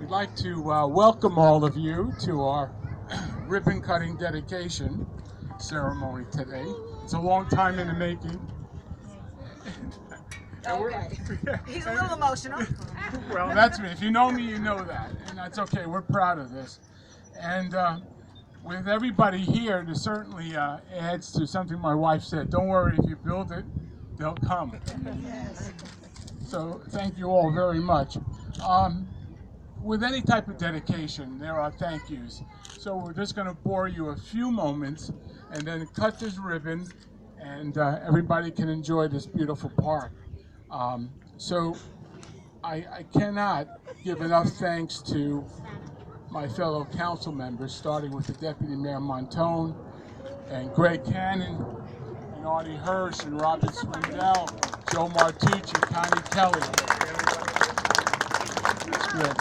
We'd like to welcome all of you to our ribbon cutting dedication ceremony today. It's a long time in the making. Okay. He's a little emotional. Well, that's me. If you know me, you know that. And that's okay. We're proud of this. And with everybody here, this certainly adds to something my wife said. Don't worry, if you build it, they'll come. Yes. So thank you all very much. With any type of dedication, there are thank yous. So we're just going to bore you a few moments and then cut this ribbon, and everybody can enjoy this beautiful park. So I cannot give enough thanks to my fellow council members, starting with the Deputy Mayor Montone and Greg Cannon and Artie Hirsch and Robert Swindell, Joe Martucci, Connie Kelly. That's good.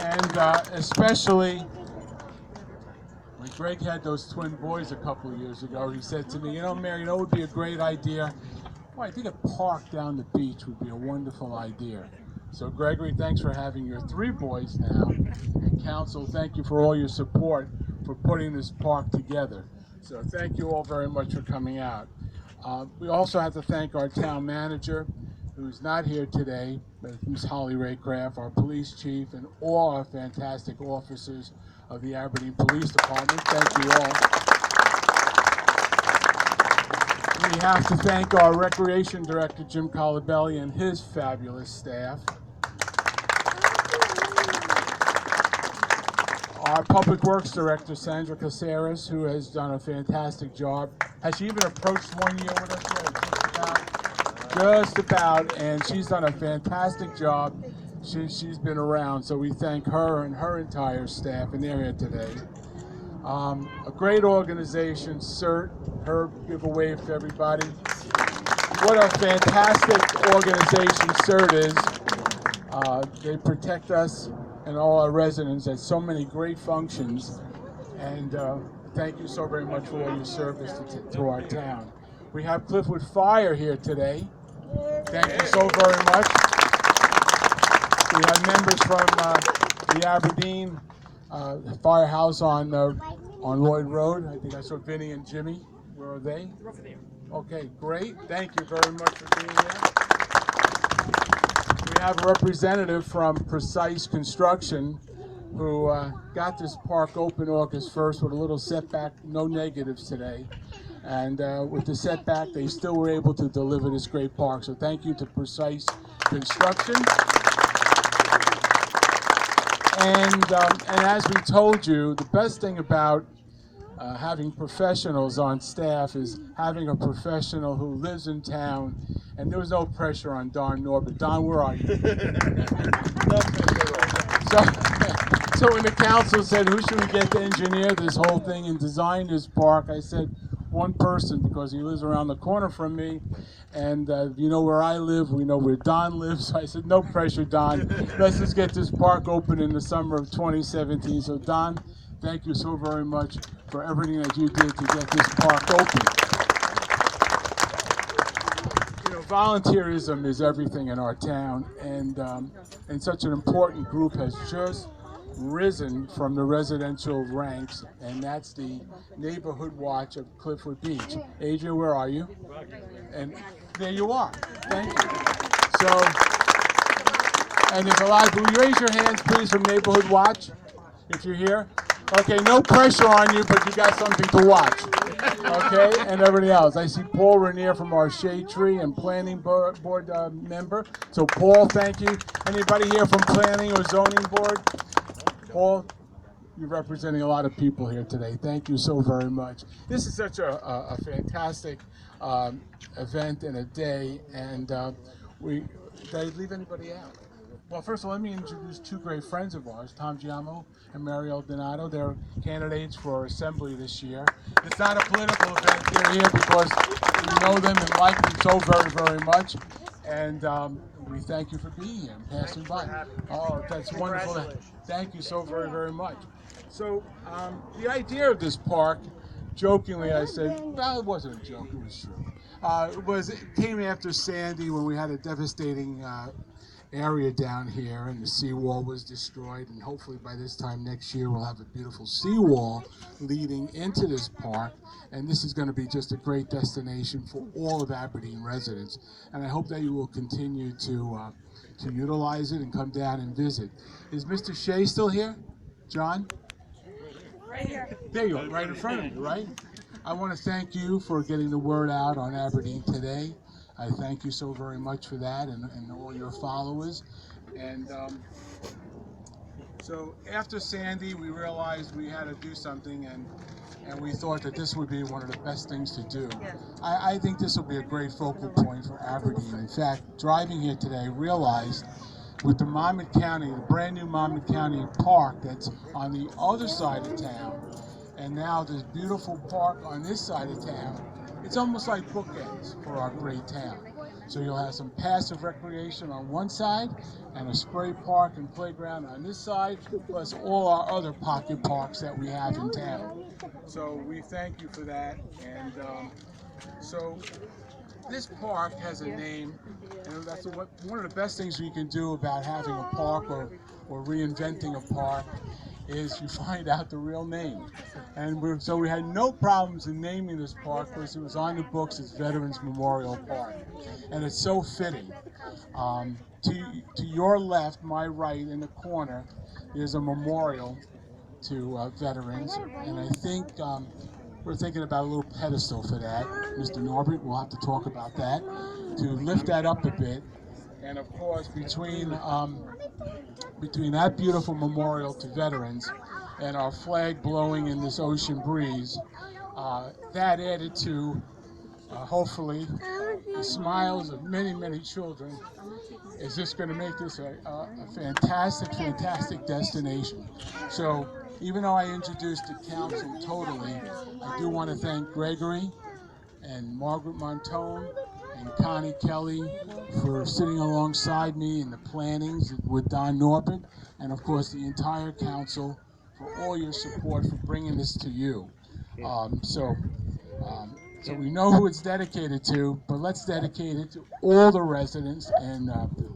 And especially when Greg had those twin boys a couple of years ago, he said to me, Mayor, what would be a great idea? Well, I think a park down the beach would be a wonderful idea. So Gregory, thanks for having your 3 boys now. And council, thank you for all your support for putting this park together. So thank you all very much for coming out. We also have to thank our town manager, who's not here today, but who's Holly Raycraft, our police chief, and all our fantastic officers of the Aberdeen Police Department. Thank you all. We have to thank our Recreation Director, Jim Colabelli, and his fabulous staff. Our Public Works Director, Sandra Caceres, who has done a fantastic job. Has she even approached 1 year with us yet? Just about, and she's done a fantastic job. She's been around, so we thank her and her entire staff, and they're here today. A great organization, CERT. Herb, give a wave to everybody. What a fantastic organization CERT is. They protect us and all our residents at so many great functions, and thank you so very much for all your service to our town. We have Cliffwood Fire here today. Thank you so very much. We have members from the Aberdeen Firehouse on Lloyd Road. I think I saw Vinny and Jimmy. Where are they? Okay, great. Thank you very much for being here. We have a representative from Precise Construction who got this park open August 1st with a little setback, no negatives today. And with the setback, they still were able to deliver this great park. So thank you to Precise Construction. And as we told you, the best thing about having professionals on staff is having a professional who lives in town, and there was no pressure on Don Norbert. Don, where are you? So when the council said, who should we get to engineer this whole thing and design this park, I said, one person, because he lives around the corner from me, and you know where I live, we know where Don lives. So I said, no pressure, Don. Let's just get this park open in the summer of 2017. So Don, thank you so very much for everything that you did to get this park open. Volunteerism is everything in our town, and such an important group has just risen from the residential ranks, and that's the Neighborhood Watch of Cliffwood Beach. Adrian, where are you? And there you are. Thank you. So, and there's a lot of, will you raise your hands, please, from Neighborhood Watch, if you're here? Okay, no pressure on you, but you got something to watch. Okay, and everybody else. I see Paul Rainier from our Shade Tree and Planning Board member. So Paul, thank you. Anybody here from Planning or Zoning Board? Paul, you're representing a lot of people here today. Thank you so very much. This is such a fantastic event and a day, and did I leave anybody out? Well, first of all, let me introduce 2 great friends of ours, Tom Giamo and Mario Donato. They're candidates for Assembly this year. It's not a political event. They're here because we know them and like them so very, very much. And we thank you for being here and passing by. Oh, that's wonderful. Thank you so very, very much. So the idea of this park, jokingly I said, well, it wasn't a joke, it was true. It came after Sandy when we had a devastating area down here, and the seawall was destroyed, and hopefully by this time next year we'll have a beautiful seawall leading into this park, and this is going to be just a great destination for all of Aberdeen residents, and I hope that you will continue to utilize it and come down and visit. Is Mr. Shea still here? John? Right here. There you are, right in front of you, right? I want to thank you for getting the word out on Aberdeen today. I thank you so very much for that, and all your followers. And so after Sandy, we realized we had to do something, and we thought that this would be one of the best things to do. Yes. I think this will be a great focal point for Aberdeen. In fact, driving here today, I realized with the Monmouth County, the brand new Monmouth County Park that's on the other side of town, and now this beautiful park on this side of town, it's almost like bookends for our great town. So you'll have some passive recreation on one side and a spray park and playground on this side, plus all our other pocket parks that we have in town. So we thank you for that. And so this park has a name, and that's one of the best things we can do about having a park or reinventing a park is you find out the real name. And so we had no problems in naming this park because it was on the books as Veterans Memorial Park. And it's so fitting. To your left, my right, in the corner, there's a memorial to veterans. And I think we're thinking about a little pedestal for that. Mr. Norbert, we'll have to talk about that, to lift that up a bit. And of course, between that beautiful memorial to veterans and our flag blowing in this ocean breeze, that added to, hopefully, the smiles of many, many children, is just going to make this a fantastic, fantastic destination. So even though I introduced the council totally, I do want to thank Gregory and Margaret Montone and Connie Kelly for sitting alongside me in the plannings with Don Norbert, and of course the entire council for all your support for bringing this to you. So we know who it's dedicated to, but let's dedicate it to all the residents and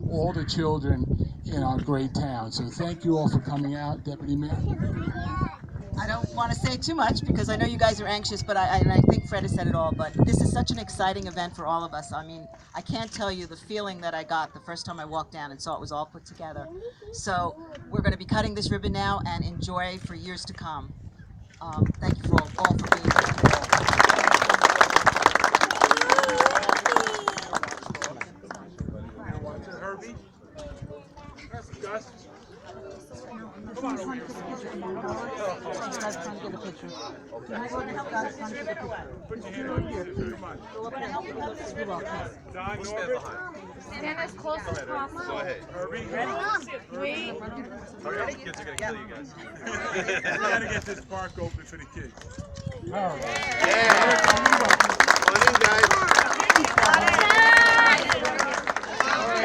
all the children in our great town. So thank you all for coming out. Deputy Mayor. I don't want to say too much because I know you guys are anxious, but I think Fred has said it all. But this is such an exciting event for all of us. I mean, I can't tell you the feeling that I got the first time I walked down and saw it was all put together. So we're going to be cutting this ribbon now and enjoy for years to come. Thank you for all for being here. Herbie? Gus? Come on over here. Put your hand on here. Come on. Don, Stand as close as possible. Go ahead. Herbie? Ready? Hurry up, the kids are gonna kill you guys. We gotta get this park open for the kids. All right. Yeah. Come on in, guys.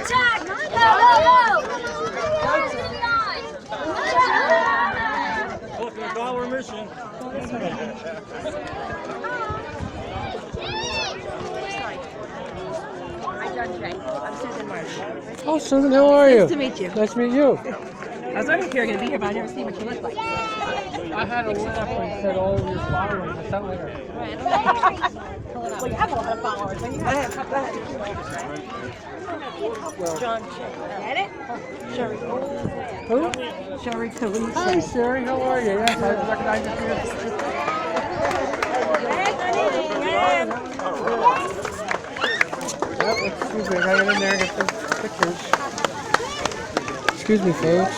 Attack! Go! $1 mission. I'm Susan Marsh. Oh, Susan, how are you? Nice to meet you. Nice to meet you. I was wondering if you were going to be here, but I never seen what you look like. I had a laugh and said, oh, you're following. I thought later. Well, you have a lot of followers. Go ahead. John Get it? Sherry. Who? Sherry Calise. Hi, Sherry. How are you? Yes, I recognize you. Yep, excuse me. I gotta get in there and get some pictures. Excuse me, folks.